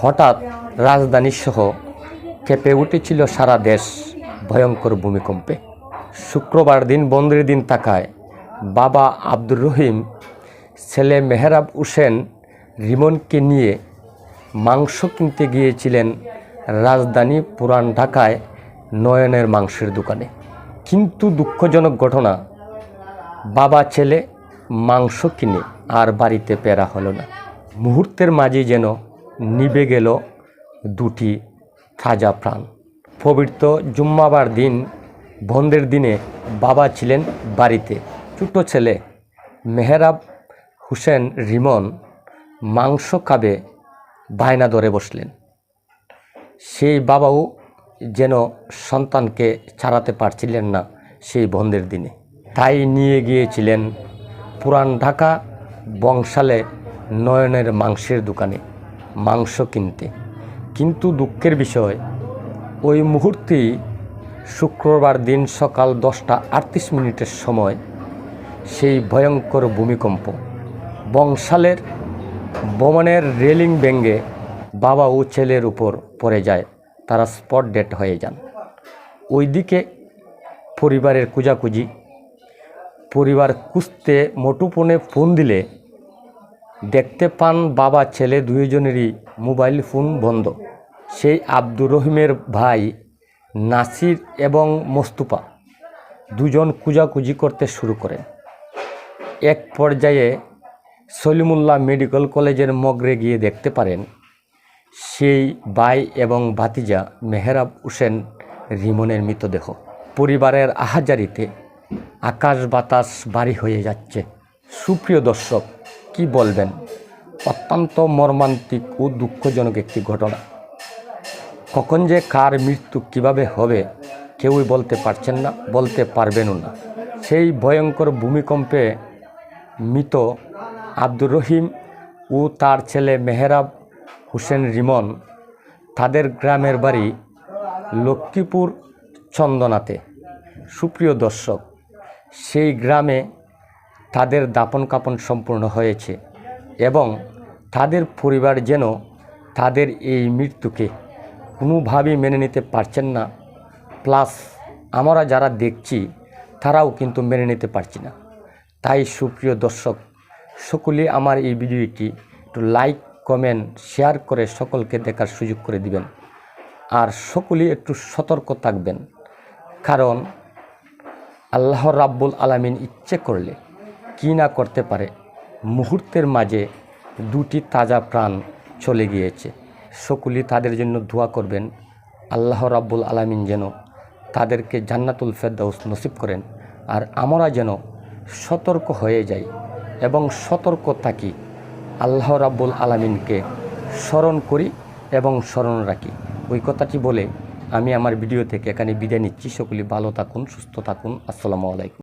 হঠাৎ রাজধানী সহ কেঁপে উঠেছিল সারা দেশ ভয়ঙ্কর ভূমিকম্পে। শুক্রবার দিন বন্ধের দিন থাকায় বাবা আব্দুর রহিম ছেলে মেহরাব হোসেন রিমনকে নিয়ে মাংস কিনতে গিয়েছিলেন রাজধানী পুরান ঢাকায় নয়নের মাংসের দোকানে। কিন্তু দুঃখজনক ঘটনা, বাবা ছেলে মাংস কিনে আর বাড়িতে ফেরা হলো না। মুহূর্তের মাঝে যেন নিভে গেল দুটি তাজা প্রাণ। পবিত্র জুম্মাবার দিন বন্ধের দিনে বাবা ছিলেন বাড়িতে। ছোট ছেলে মেহরাব হোসেন রিমন মাংস খাবে বায়না ধরে বসলেন। সেই বাবাও যেন সন্তানকে ছাড়াতে পারছিলেন না সেই বন্ধের দিনে। তাই নিয়ে গিয়েছিলেন পুরান ঢাকা বংশালে নয়নের মাংসের দোকানে মাংস কিনতে। কিন্তু দুঃখের বিষয়, ওই মুহূর্তেই শুক্রবার দিন সকাল 10:38 সময় সেই ভয়ঙ্কর ভূমিকম্প বংশালের ভবনের রেলিং ভেঙে বাবা ও ছেলের উপর পড়ে যায়। তারা স্পট ডেড হয়ে যান। ওইদিকে পরিবারের খোঁজাখুঁজি, পরিবার খুঁজতে মুঠোফোনে ফোন দিলে দেখতে পান বাবা ছেলে দুইজনেরই মোবাইল ফোন বন্ধ। সেই আব্দুর রহিমের ভাই নাসির এবং মোস্তফা দুজন খোঁজাখুঁজি করতে শুরু করেন। এক পর্যায়ে সলিমুল্লাহ মেডিকেল কলেজের মর্গে গিয়ে দেখতে পারেন সেই ভাই এবং ভাতিজা মেহরাব হোসেন রিমনের মৃতদেহ। পরিবারের আহাজারিতে আকাশ বাতাস ভারী হয়ে যাচ্ছে। সুপ্রিয় দর্শক, কি বলবেন? অত্যন্ত মর্মান্তিক ও দুঃখজনক একটি ঘটনা। কখন যে কার মৃত্যু কিভাবে হবে কেউই বলতে পারছেন না, বলতে পারবেনও না। সেই ভয়ঙ্কর ভূমিকম্পে মৃত আব্দুর রহিম ও তার ছেলে মেহরাব হোসেন রিমন তাদের গ্রামের বাড়ি লক্ষ্মীপুর চন্দনাতে। সুপ্রিয় দর্শক, সেই গ্রামে তাদের দাপন কাপন সম্পূর্ণ হয়েছে এবং তাদের পরিবার যেন তাদের এই মৃত্যুকে কোনোভাবেই মেনে নিতে পারছেন না। প্লাস আমরা যারা দেখছি তারাও কিন্তু মেনে নিতে পারছি না। তাই সুপ্রিয় দর্শক, সকলে আমার এই ভিডিওটি একটু লাইক, কমেন্ট, শেয়ার করে সকলকে দেখার সুযোগ করে দিবেন। আর সকলেই একটু সতর্ক থাকবেন, কারণ আল্লাহ রাব্বুল আলামিন ইচ্ছে করলে কি না করতে পারে। মুহূর্তের মাঝে দুটি তাজা প্রাণ চলে গিয়েছে। সকলেই তাদের জন্য দোয়া করবেন, আল্লাহ রাব্বুল আলামিন যেন তাদেরকে জান্নাতুল ফেরদাউস নসিব করেন। আর আমরা যেন সতর্ক হয়ে যাই এবং সতর্ক থাকি, আল্লাহ রাব্বুল আলামিনকে স্মরণ করি এবং স্মরণ রাখি। ওই কথাটি বলে আমি আমার ভিডিও থেকে এখানে বিদায় নিচ্ছি। সকলে ভালো থাকুন, সুস্থ থাকুন। আসসালামু আলাইকুম।